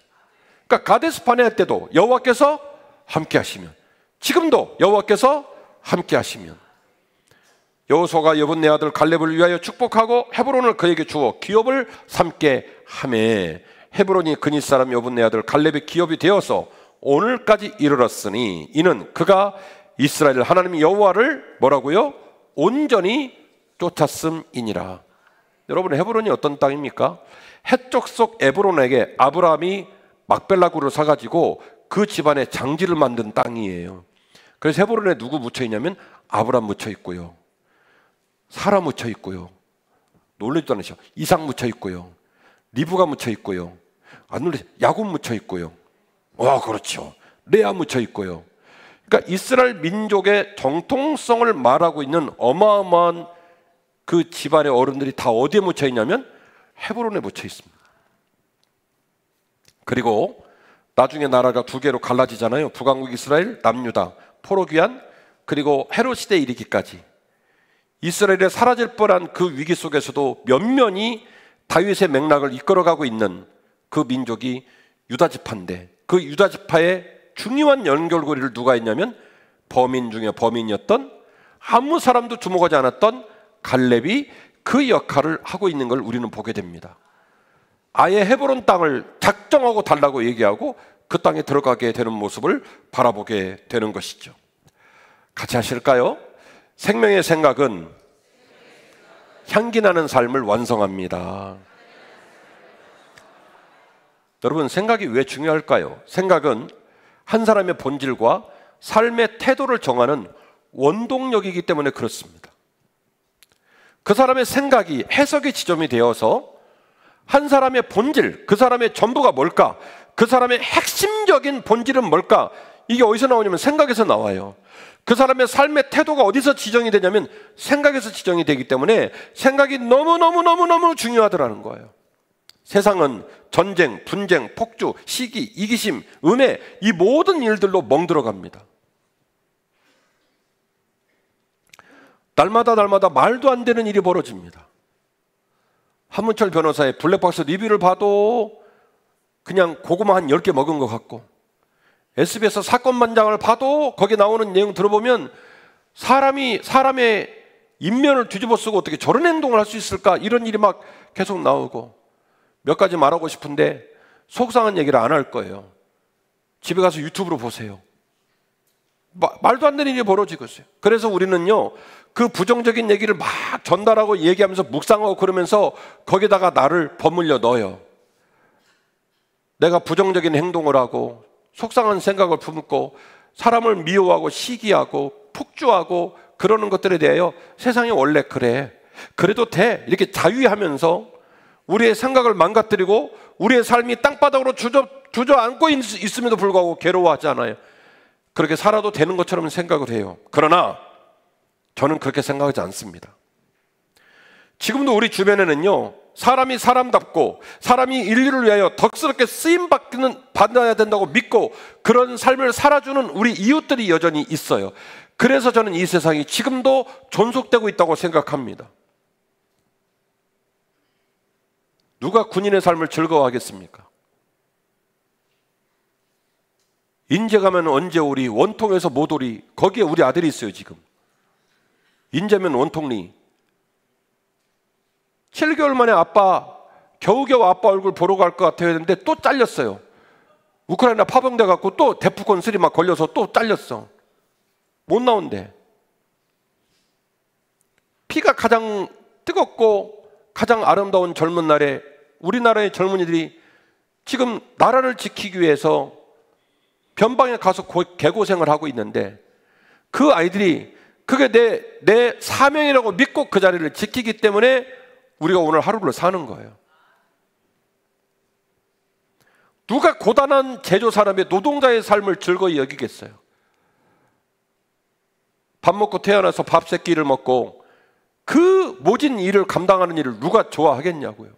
S1: 그러니까 가데스 바네아 때도 여호와께서 함께 하시면, 지금도 여호와께서 함께 하시면 여호수아가 여분네 아들 갈렙을 위하여 축복하고 헤브론을 그에게 주어 기업을 삼게 하매 헤브론이 그니 사람 여분네 아들 갈렙의 기업이 되어서 오늘까지 이르렀으니 이는 그가 이스라엘 하나님 여호와를 뭐라고요? 온전히 쫓았음이니라. 여러분, 헤브론이 어떤 땅입니까? 해쪽 속 에브론에게 아브라함이 막벨라굴을 사가지고 그 집안에 장지를 만든 땅이에요. 그래서 헤브론에 누구 묻혀 있냐면 아브라함 묻혀 있고요, 사라 묻혀 있고요, 놀라지도 않으셔, 이삭 묻혀 있고요, 리브가 묻혀 있고요, 안 놀라죠, 야곱 묻혀 있고요, 그렇죠, 레아 묻혀 있고요. 그러니까 이스라엘 민족의 정통성을 말하고 있는 어마어마한 그 집안의 어른들이 다 어디에 묻혀 있냐면 헤브론에 묻혀 있습니다. 그리고 나중에 나라가 두 개로 갈라지잖아요. 북왕국 이스라엘, 남유다, 포로 귀환, 그리고 헤롯 시대에 이르기까지 이스라엘에 사라질 뻔한 그 위기 속에서도 면면이 다윗의 맥락을 이끌어가고 있는 그 민족이 유다 지파인데, 그 유다 지파의 중요한 연결고리를 누가 했냐면 범인 중에 범인이었던, 아무 사람도 주목하지 않았던 갈렙이 그 역할을 하고 있는 걸 우리는 보게 됩니다. 아예 헤브론 땅을 작정하고 달라고 얘기하고 그 땅에 들어가게 되는 모습을 바라보게 되는 것이죠. 같이 하실까요? 생명의 생각은 향기 나는 삶을 완성합니다. 여러분, 생각이 왜 중요할까요? 생각은 한 사람의 본질과 삶의 태도를 정하는 원동력이기 때문에 그렇습니다. 그 사람의 생각이 해석의 지점이 되어서 한 사람의 본질, 그 사람의 전부가 뭘까? 그 사람의 핵심적인 본질은 뭘까? 이게 어디서 나오냐면 생각에서 나와요. 그 사람의 삶의 태도가 어디서 지정이 되냐면 생각에서 지정이 되기 때문에 생각이 너무너무 중요하더라는 거예요. 세상은 전쟁, 분쟁, 폭주, 시기, 이기심, 음해, 이 모든 일들로 멍들어갑니다. 날마다 말도 안 되는 일이 벌어집니다. 한문철 변호사의 블랙박스 리뷰를 봐도 그냥 고구마 한 10개 먹은 것 같고, SBS 사건만장을 봐도 거기에 나오는 내용 들어보면 사람의 인면을 뒤집어 쓰고 어떻게 저런 행동을 할 수 있을까, 이런 일이 막 계속 나오고, 몇 가지 말하고 싶은데 속상한 얘기를 안 할 거예요. 집에 가서 유튜브로 보세요. 말도 안 되는 일이 벌어지고 있어요. 그래서 우리는요, 그 부정적인 얘기를 막 전달하고 얘기하면서 묵상하고 그러면서 거기다가 나를 버물려 넣어요. 내가 부정적인 행동을 하고 속상한 생각을 품고 사람을 미워하고 시기하고 폭주하고 그러는 것들에 대하여 세상이 원래 그래, 그래도 돼, 이렇게 자위하면서 우리의 생각을 망가뜨리고 우리의 삶이 땅바닥으로 주저앉고 있음에도 불구하고 괴로워하지 않아요. 그렇게 살아도 되는 것처럼 생각을 해요. 그러나 저는 그렇게 생각하지 않습니다. 지금도 우리 주변에는요, 사람이 사람답고 사람이 인류를 위하여 덕스럽게 쓰임받아야 된다고 믿고 그런 삶을 살아주는 우리 이웃들이 여전히 있어요. 그래서 저는 이 세상이 지금도 존속되고 있다고 생각합니다. 누가 군인의 삶을 즐거워하겠습니까? 인제 가면 언제 오리, 원통에서 못 오리, 거기에 우리 아들이 있어요. 지금 인제면 원통리. 7개월 만에 겨우겨우 아빠 얼굴 보러 갈 것 같아야 했는데 또 잘렸어요. 우크라이나 파병돼 갖고 또 대포권 슬이 막 걸려서 또 잘렸어. 못 나온대. 피가 가장 뜨겁고 가장 아름다운 젊은 날에 우리나라의 젊은이들이 지금 나라를 지키기 위해서 변방에 가서 개고생을 하고 있는데, 그 아이들이 그게 내 사명이라고 믿고 그 자리를 지키기 때문에 우리가 오늘 하루를 사는 거예요. 누가 고단한 제조 사람의 노동자의 삶을 즐거이 여기겠어요? 밥 먹고 태어나서 밥 세 끼를 먹고 그 모진 일을 감당하는 일을 누가 좋아하겠냐고요.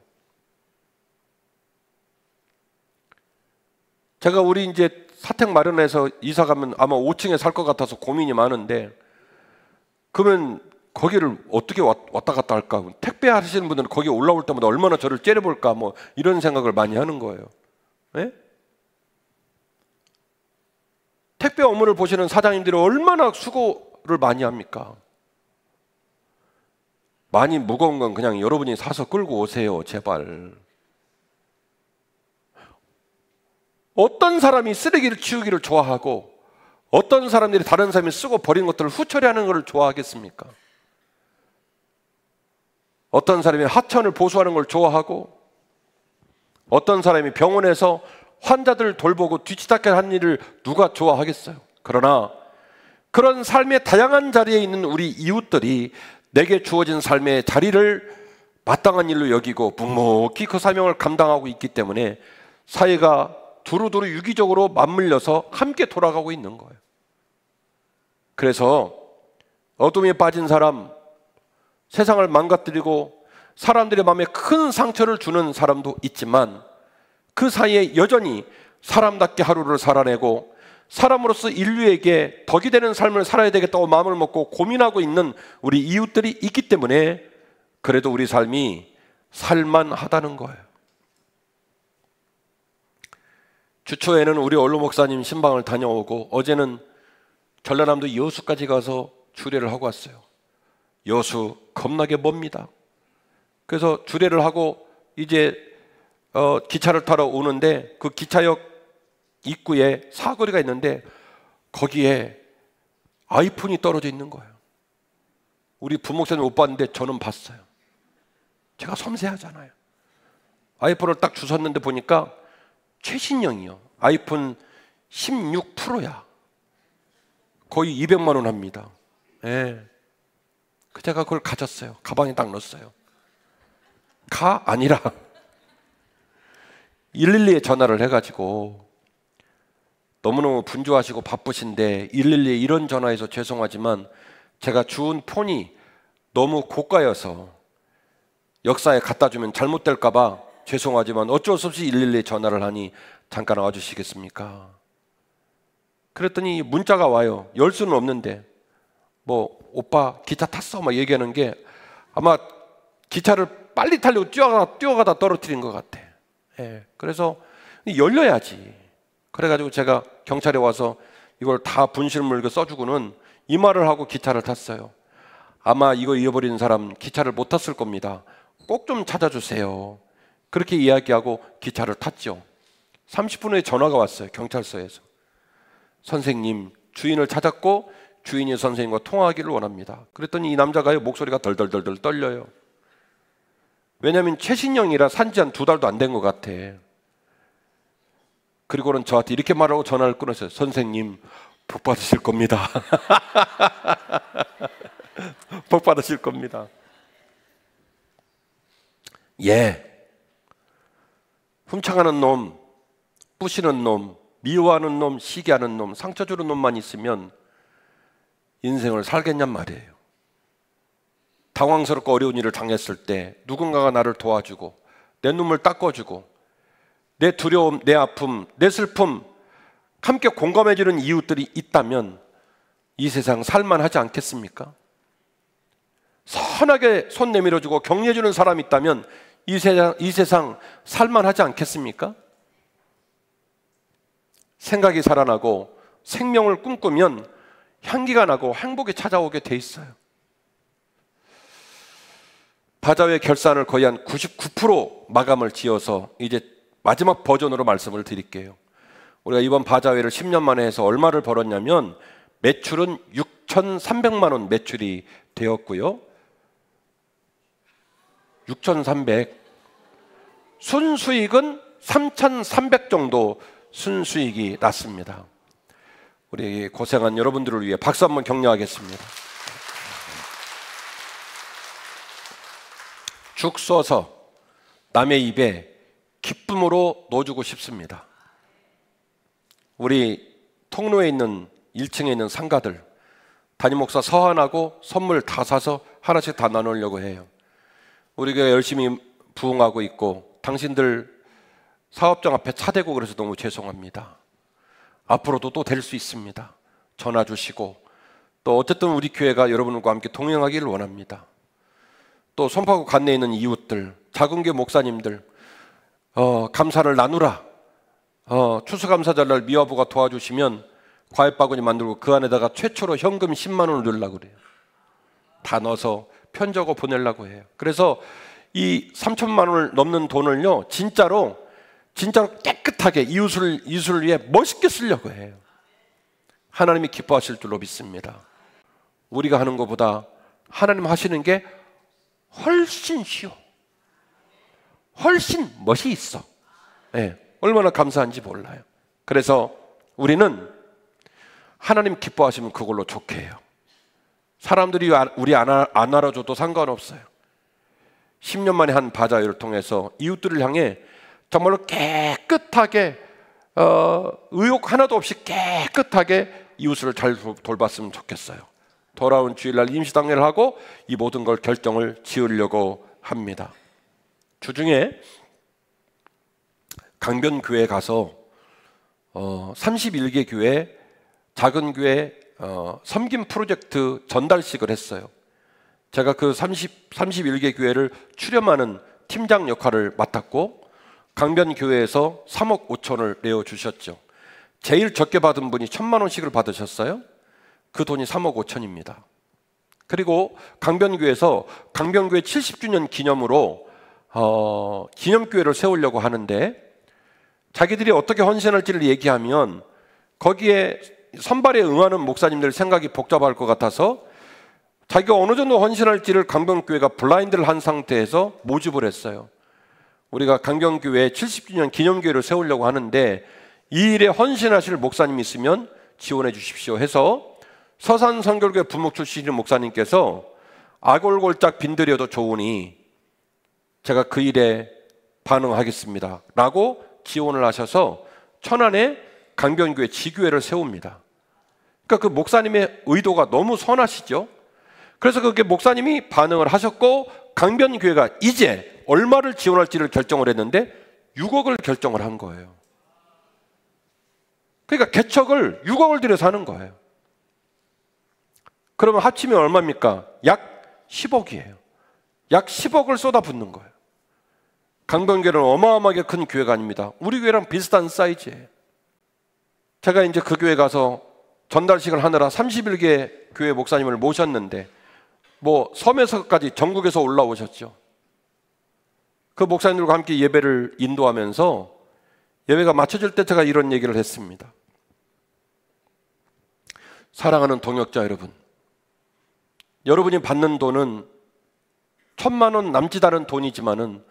S1: 제가 우리 이제 사택 마련해서 이사 가면 아마 5층에 살 것 같아서 고민이 많은데, 그러면 거기를 어떻게 왔다 갔다 할까? 택배 하시는 분들은 거기 올라올 때마다 얼마나 저를 째려볼까, 뭐 이런 생각을 많이 하는 거예요. 네? 택배 업무를 보시는 사장님들이 얼마나 수고를 많이 합니까? 많이 무거운 건 그냥 여러분이 사서 끌고 오세요, 제발. 어떤 사람이 쓰레기를 치우기를 좋아하고 어떤 사람들이 다른 사람이 쓰고 버린 것들을 후처리하는 것을 좋아하겠습니까? 어떤 사람이 하천을 보수하는 걸 좋아하고 어떤 사람이 병원에서 환자들을 돌보고 뒤치다게 하는 일을 누가 좋아하겠어요? 그러나 그런 삶의 다양한 자리에 있는 우리 이웃들이 내게 주어진 삶의 자리를 마땅한 일로 여기고 묵묵히 그 사명을 감당하고 있기 때문에 사회가 두루두루 유기적으로 맞물려서 함께 돌아가고 있는 거예요. 그래서 어둠에 빠진 사람, 세상을 망가뜨리고 사람들의 마음에 큰 상처를 주는 사람도 있지만 그 사이에 여전히 사람답게 하루를 살아내고 사람으로서 인류에게 덕이 되는 삶을 살아야 되겠다고 마음을 먹고 고민하고 있는 우리 이웃들이 있기 때문에 그래도 우리 삶이 살만하다는 거예요. 주초에는 우리 원로 목사님 신방을 다녀오고 어제는 전라남도 여수까지 가서 주례를 하고 왔어요. 여수 겁나게 멉니다. 그래서 주례를 하고 이제 기차를 타러 오는데 그 기차역 입구에 사거리가 있는데 거기에 아이폰이 떨어져 있는 거예요. 우리 부목사님 못 봤는데 저는 봤어요. 제가 섬세하잖아요. 아이폰을 딱 주웠는데 보니까 최신형이요. 아이폰 16 프로야. 거의 200만 원 합니다. 예. 제가 그걸 가졌어요. 가방에 딱 넣었어요. 아니라 112에 전화를 해가지고 너무너무 분주하시고 바쁘신데 112에 이런 전화해서 죄송하지만 제가 주운 폰이 너무 고가여서 역사에 갖다 주면 잘못될까 봐 죄송하지만 어쩔 수 없이 112에 전화를 하니 잠깐 와주시겠습니까? 그랬더니 문자가 와요. 열 수는 없는데 뭐 오빠 기차 탔어 막 얘기하는 게 아마 기차를 빨리 타려고 뛰어가다 떨어뜨린 것 같아. 예, 그래서 열려야지. 그래가지고 제가 경찰에 와서 이걸 다 분실물고 써주고는 이 말을 하고 기차를 탔어요. 아마 이거 잃어버린 사람 기차를 못 탔을 겁니다. 꼭 좀 찾아주세요. 그렇게 이야기하고 기차를 탔죠. 30분 후에 전화가 왔어요. 경찰서에서. 선생님, 주인을 찾았고 주인이 선생님과 통화하기를 원합니다. 그랬더니 이 남자가 목소리가 덜덜덜덜 떨려요. 왜냐하면 최신형이라 산지 한 2달도 안 된 것 같아. 그리고는 저한테 이렇게 말하고 전화를 끊었어요. 선생님, 복 받으실 겁니다. 복 받으실 겁니다. 예. 훔쳐가는 놈, 부시는 놈, 미워하는 놈, 시기하는 놈, 상처 주는 놈만 있으면 인생을 살겠냔 말이에요. 당황스럽고 어려운 일을 당했을 때 누군가가 나를 도와주고 내 눈물 닦아주고 내 두려움, 내 아픔, 내 슬픔 함께 공감해주는 이웃들이 있다면 이 세상 살만하지 않겠습니까? 선하게 손 내밀어주고 격려해주는 사람이 있다면 이 세상 살만하지 않겠습니까? 생각이 살아나고 생명을 꿈꾸면 향기가 나고 행복이 찾아오게 돼 있어요. 바자회 결산을 거의 한 99% 마감을 지어서 이제 마지막 버전으로 말씀을 드릴게요. 우리가 이번 바자회를 10년 만에 해서 얼마를 벌었냐면 매출은 6,300만 원 매출이 되었고요. 6,300. 순수익은 3,300 정도 순수익이 났습니다. 우리 고생한 여러분들을 위해 박수 한번 격려하겠습니다. 죽 써서 남의 입에 기쁨으로 넣어주고 싶습니다. 우리 통로에 있는 1층에 있는 상가들 담임 목사 서한하고 선물 다 사서 하나씩 다 나누려고 해요. 우리가 열심히 부흥하고 있고 당신들 사업장 앞에 차대고 그래서 너무 죄송합니다. 앞으로도 또 될 수 있습니다. 전화 주시고 또 어쨌든 우리 교회가 여러분과 함께 동행하기를 원합니다. 또 손파구 관내에 있는 이웃들, 작은 교회 목사님들 감사를 나누라. 추수감사절날 미화부가 도와주시면 과일 바구니 만들고 그 안에다가 최초로 현금 10만 원을 넣으려고 그래요. 다 넣어서 편지하고 보내려고 해요. 그래서 이 3천만 원을 넘는 돈을요, 진짜로 깨끗하게 이웃을 위해 멋있게 쓰려고 해요. 하나님이 기뻐하실 줄로 믿습니다. 우리가 하는 것보다 하나님 하시는 게 훨씬 쉬워. 훨씬 멋이 있어. 네, 얼마나 감사한지 몰라요. 그래서 우리는 하나님 기뻐하시면 그걸로 좋게 해요. 사람들이 우리 안 알아줘도 상관없어요. 10년 만에 한 바자회를 통해서 이웃들을 향해 정말로 깨끗하게 의욕 하나도 없이 깨끗하게 이웃을 잘 돌봤으면 좋겠어요. 돌아온 주일날 임시당회를 하고 이 모든 걸 결정을 지으려고 합니다. 주중에 강변교회 가서 31개 교회, 작은 교회 섬김 프로젝트 전달식을 했어요. 제가 그 31개 교회를 출연하는 팀장 역할을 맡았고, 강변교회에서 3억 5천을 내어주셨죠. 제일 적게 받은 분이 1,000만 원씩을 받으셨어요. 그 돈이 3억 5천입니다. 그리고 강변교회에서 강변교회 70주년 기념으로 기념교회를 세우려고 하는데, 자기들이 어떻게 헌신할지를 얘기하면 거기에 선발에 응하는 목사님들 생각이 복잡할 것 같아서 자기가 어느 정도 헌신할지를 강변교회가 블라인드를 한 상태에서 모집을 했어요. 우리가 강변교회 70주년 기념교회를 세우려고 하는데 이 일에 헌신하실 목사님이 있으면 지원해 주십시오 해서 서산선결교회 부목 출신인 목사님께서 아골골짝 빈들여도 좋으니 제가 그 일에 반응하겠습니다 라고 지원을 하셔서 천안에 강변교회 지교회를 세웁니다. 그러니까 그 목사님의 의도가 너무 선하시죠. 그래서 그게 목사님이 반응을 하셨고, 강변교회가 이제 얼마를 지원할지를 결정을 했는데 6억을 결정을 한 거예요. 그러니까 개척을 6억을 들여서 하는 거예요. 그러면 합치면 얼마입니까? 약 10억이에요. 약 10억을 쏟아붓는 거예요. 강변교회는 어마어마하게 큰 교회가 아닙니다. 우리 교회랑 비슷한 사이즈예요. 제가 이제 그 교회 가서 전달식을 하느라 31개 교회 목사님을 모셨는데 섬에서까지 전국에서 올라오셨죠. 그 목사님들과 함께 예배를 인도하면서 예배가 마쳐질 때 제가 이런 얘기를 했습니다. 사랑하는 동역자 여러분, 여러분이 받는 돈은 1,000만 원 남짓 않은 돈이지만은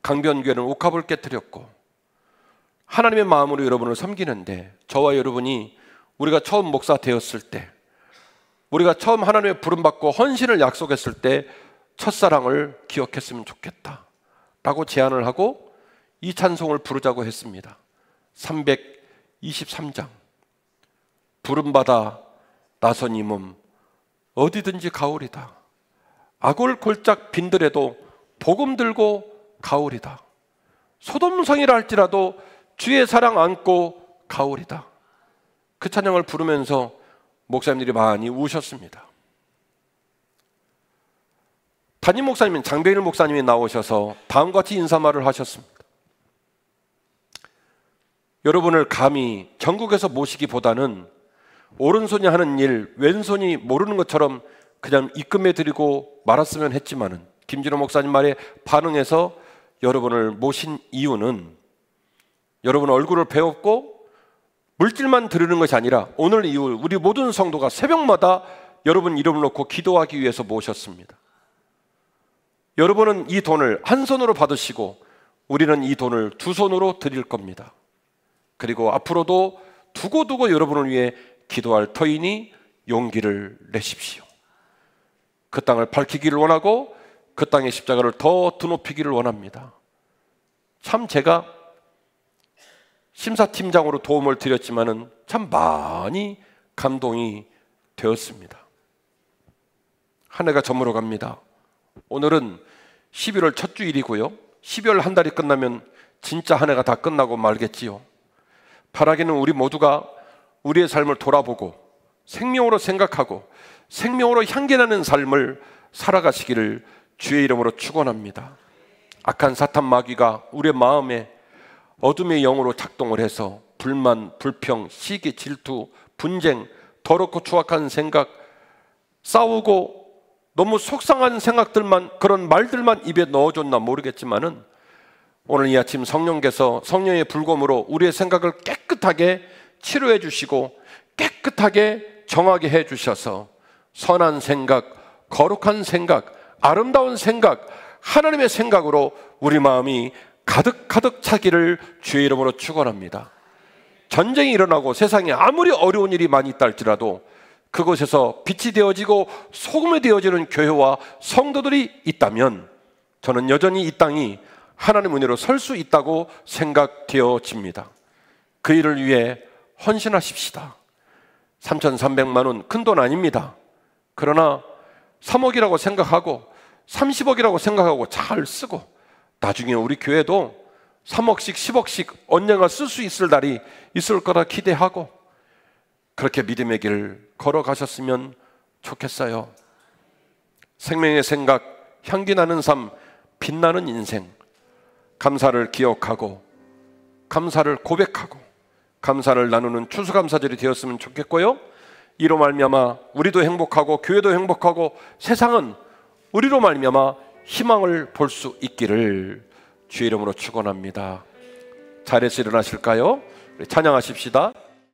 S1: 강변교회는 옥합을 깨뜨렸고 하나님의 마음으로 여러분을 섬기는데, 저와 여러분이 우리가 처음 목사 되었을 때, 우리가 처음 하나님의 부름받고 헌신을 약속했을 때 첫사랑을 기억했으면 좋겠다 라고 제안을 하고 이 찬송을 부르자고 했습니다. 323장. 부름받아 나선 이 몸 어디든지 가오리다. 아골골짝 빈들에도 복음 들고 가오리다. 소돔성이라 할지라도 주의 사랑 안고 가오리다. 그 찬양을 부르면서 목사님들이 많이 우셨습니다. 담임 목사님인 장배일 목사님이 나오셔서 다음과 같이 인사말을 하셨습니다. 여러분을 감히 전국에서 모시기보다는 오른손이 하는 일 왼손이 모르는 것처럼 그냥 입금해 드리고 말았으면 했지만은, 김진호 목사님 말에 반응해서 여러분을 모신 이유는 여러분 얼굴을 배웠고 물질만 드리는 것이 아니라 오늘 이후 우리 모든 성도가 새벽마다 여러분 이름을 놓고 기도하기 위해서 모셨습니다. 여러분은 이 돈을 한 손으로 받으시고 우리는 이 돈을 두 손으로 드릴 겁니다. 그리고 앞으로도 두고두고 여러분을 위해 기도할 터이니 용기를 내십시오. 그 땅을 밝히기를 원하고 그 땅의 십자가를 더 드높이기를 원합니다. 참 제가 심사팀장으로 도움을 드렸지만은 참 많이 감동이 되었습니다. 한 해가 저물어 갑니다. 오늘은 11월 첫 주일이고요. 12월 한 달이 끝나면 진짜 한 해가 다 끝나고 말겠지요. 바라기는 우리 모두가 우리의 삶을 돌아보고 생명으로 생각하고 생명으로 향기나는 삶을 살아가시기를 주의 이름으로 축원합니다. 악한 사탄 마귀가 우리의 마음에 어둠의 영으로 작동을 해서 불만, 불평, 시기, 질투, 분쟁, 더럽고 추악한 생각, 싸우고 너무 속상한 생각들만, 그런 말들만 입에 넣어줬나 모르겠지만은 오늘 이 아침 성령께서 성령의 불검으로 우리의 생각을 깨끗하게 치료해 주시고 깨끗하게 정하게 해 주셔서 선한 생각, 거룩한 생각, 아름다운 생각, 하나님의 생각으로 우리 마음이 가득가득 차기를 주의 이름으로 축원합니다. 전쟁이 일어나고 세상에 아무리 어려운 일이 많이 있다 할지라도 그곳에서 빛이 되어지고 소금이 되어지는 교회와 성도들이 있다면 저는 여전히 이 땅이 하나님 은혜로 설 수 있다고 생각되어집니다. 그 일을 위해 헌신하십시다. 3,300만 원 큰 돈 아닙니다. 그러나 3억이라고 생각하고 30억이라고 생각하고 잘 쓰고 나중에 우리 교회도 3억씩 10억씩 언젠가 쓸 수 있을 날이 있을 거라 기대하고 그렇게 믿음의 길을 걸어가셨으면 좋겠어요. 생명의 생각, 향기 나는 삶, 빛나는 인생, 감사를 기억하고 감사를 고백하고 감사를 나누는 추수감사절이 되었으면 좋겠고요. 이로 말미암아 우리도 행복하고 교회도 행복하고 세상은 우리로 말미암아 희망을 볼 수 있기를 주의 이름으로 축원합니다. 자리에서 일어나실까요? 찬양하십시다.